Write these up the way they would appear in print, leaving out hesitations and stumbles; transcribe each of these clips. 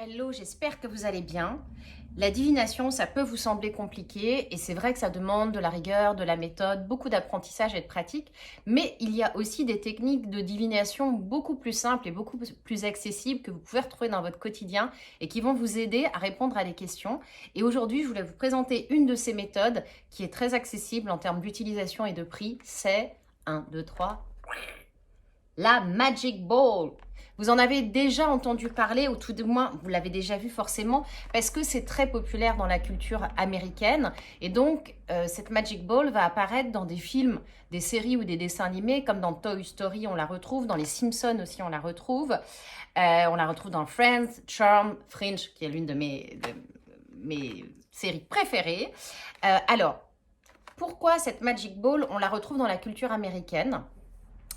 Hello, j'espère que vous allez bien. La divination, ça peut vous sembler compliqué et c'est vrai que ça demande de la rigueur, de la méthode, beaucoup d'apprentissage et de pratique, mais il y a aussi des techniques de divination beaucoup plus simples et beaucoup plus accessibles que vous pouvez retrouver dans votre quotidien et qui vont vous aider à répondre à des questions. Et aujourd'hui, je voulais vous présenter une de ces méthodes qui est très accessible en termes d'utilisation et de prix. C'est 1, 2, 3, la Magic Ball. Vous en avez déjà entendu parler, ou tout du moins, vous l'avez déjà vu forcément, parce que c'est très populaire dans la culture américaine. Et donc, cette Magic Ball va apparaître dans des films, des séries ou des dessins animés, comme dans Toy Story, on la retrouve, dans les Simpsons aussi, on la retrouve. On la retrouve dans Friends, Charm, Fringe, qui est l'une de mes séries préférées. Alors, pourquoi cette Magic Ball, on la retrouve dans la culture américaine ?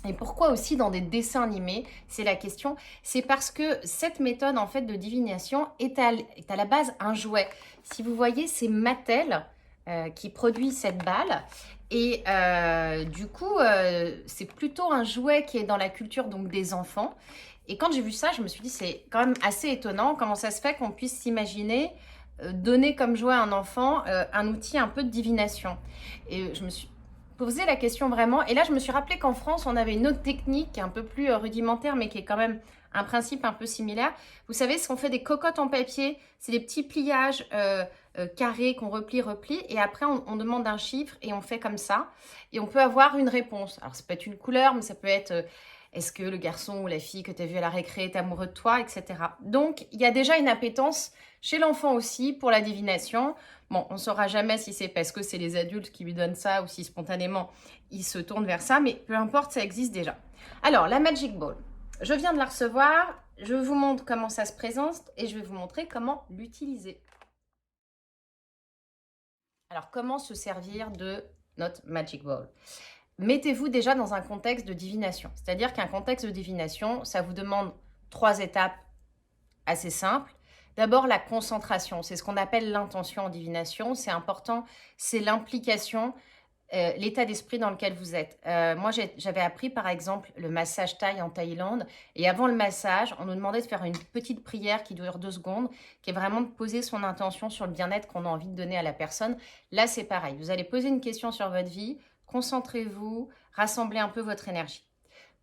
Et pourquoi aussi dans des dessins animés? C'est la question. C'est parce que cette méthode en fait de divination est à la base un jouet. Si vous voyez, c'est Mattel qui produit cette balle. Et du coup, c'est plutôt un jouet qui est dans la culture donc des enfants. Et quand j'ai vu ça, je me suis dit, c'est quand même assez étonnant comment ça se fait qu'on puisse s'imaginer donner comme jouet à un enfant un outil un peu de divination. Et je me suis posé la question vraiment. Et là, je me suis rappelé qu'en France, on avait une autre technique un peu plus rudimentaire, mais qui est quand même un principe un peu similaire. Vous savez, ce qu'on fait des cocottes en papier, c'est des petits pliages carrés qu'on replie, et après, on demande un chiffre et on fait comme ça. Et on peut avoir une réponse. Alors, ça peut être une couleur, mais ça peut être est-ce que le garçon ou la fille que tu as vu à la récré est amoureux de toi, etc. Donc, il y a déjà une appétence chez l'enfant aussi pour la divination. Bon, on ne saura jamais si c'est parce que c'est les adultes qui lui donnent ça ou si spontanément il se tourne vers ça, mais peu importe, ça existe déjà. Alors, la Magic Ball, je viens de la recevoir, je vous montre comment ça se présente et je vais vous montrer comment l'utiliser. Alors, comment se servir de notre Magic Ball? Mettez-vous déjà dans un contexte de divination. C'est-à-dire qu'un contexte de divination, ça vous demande 3 étapes assez simples. D'abord, la concentration. C'est ce qu'on appelle l'intention en divination. C'est important. C'est l'implication, l'état d'esprit dans lequel vous êtes. Moi, j'avais appris, par exemple, le massage thaï en Thaïlande. Et avant le massage, on nous demandait de faire une petite prière qui dure 2 secondes, qui est vraiment de poser son intention sur le bien-être qu'on a envie de donner à la personne. Là, c'est pareil. Vous allez poser une question sur votre vie. Concentrez-vous, rassemblez un peu votre énergie.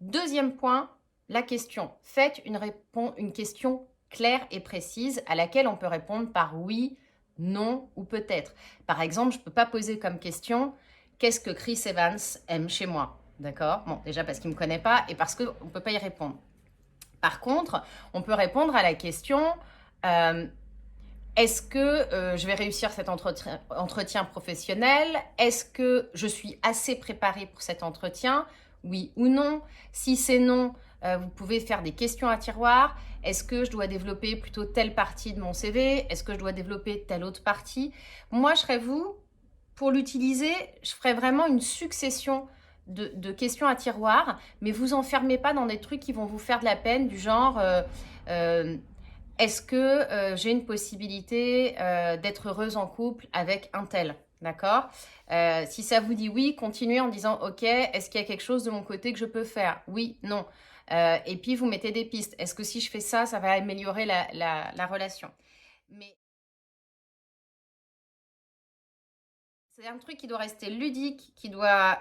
Deuxième point, la question. Faites une question claire et précise à laquelle on peut répondre par oui, non ou peut-être. Par exemple, je ne peux pas poser comme question « Qu'est-ce que Chris Evans aime chez moi ?» D'accord? Bon, déjà parce qu'il ne me connaît pas et parce qu'on ne peut pas y répondre. Par contre, on peut répondre à la question est-ce que je vais réussir cet entretien professionnel? Est-ce que je suis assez préparée pour cet entretien? Oui ou non? Si c'est non, vous pouvez faire des questions à tiroir. Est-ce que je dois développer plutôt telle partie de mon CV? Est-ce que je dois développer telle autre partie? Moi, je serais vous, pour l'utiliser, je ferais vraiment une succession de questions à tiroir, mais vous enfermez pas dans des trucs qui vont vous faire de la peine, du genre est-ce que j'ai une possibilité d'être heureuse en couple avec un tel? D'accord? Si ça vous dit oui, continuez en disant ok, est-ce qu'il y a quelque chose de mon côté que je peux faire? Oui, non. Et puis vous mettez des pistes. Est-ce que si je fais ça, ça va améliorer la relation? Mais c'est un truc qui doit rester ludique, qui doit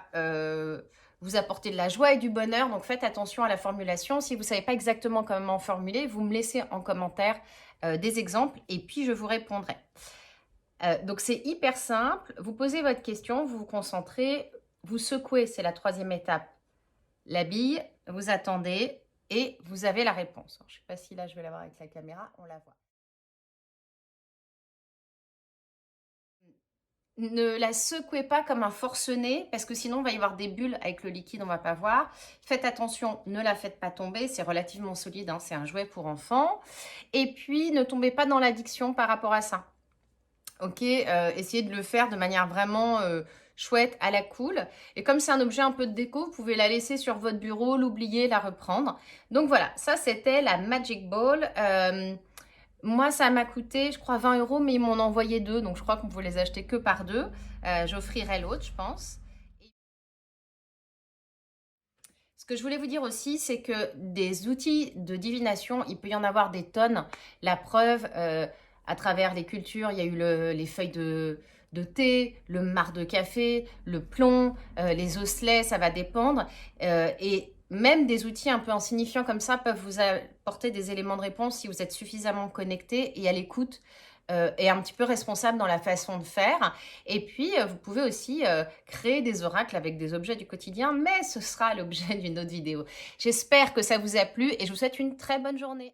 vous apporter de la joie et du bonheur. Donc faites attention à la formulation. Si vous ne savez pas exactement comment formuler, vous me laissez en commentaire des exemples et puis je vous répondrai. Donc c'est hyper simple. Vous posez votre question, vous vous concentrez, vous secouez, c'est la 3e étape. La bille, vous attendez et vous avez la réponse. Alors, je ne sais pas si là je vais la voir avec la caméra, on la voit. Ne la secouez pas comme un forcené parce que sinon il va y avoir des bulles avec le liquide, on ne va pas voir. Faites attention, ne la faites pas tomber, c'est relativement solide, hein, c'est un jouet pour enfants. Et puis ne tombez pas dans l'addiction par rapport à ça. Ok, essayez de le faire de manière vraiment chouette, à la cool. Et comme c'est un objet un peu de déco, vous pouvez la laisser sur votre bureau, l'oublier, la reprendre. Donc voilà, ça c'était la Magic Ball. Moi, ça m'a coûté, je crois, 20 €, mais ils m'en ont envoyé 2, donc je crois qu'on peut les acheter que par 2. J'offrirai l'autre, je pense. Et ce Ce que je voulais vous dire aussi, c'est que des outils de divination, il peut y en avoir des tonnes. La preuve, à travers les cultures, il y a eu les feuilles de thé, le marc de café, le plomb, les osselets, ça va dépendre. Et même des outils un peu insignifiants comme ça peuvent vous apporter des éléments de réponse si vous êtes suffisamment connecté et à l'écoute et un petit peu responsable dans la façon de faire. Et puis, vous pouvez aussi créer des oracles avec des objets du quotidien, mais ce sera l'objet d'une autre vidéo. J'espère que ça vous a plu et je vous souhaite une très bonne journée.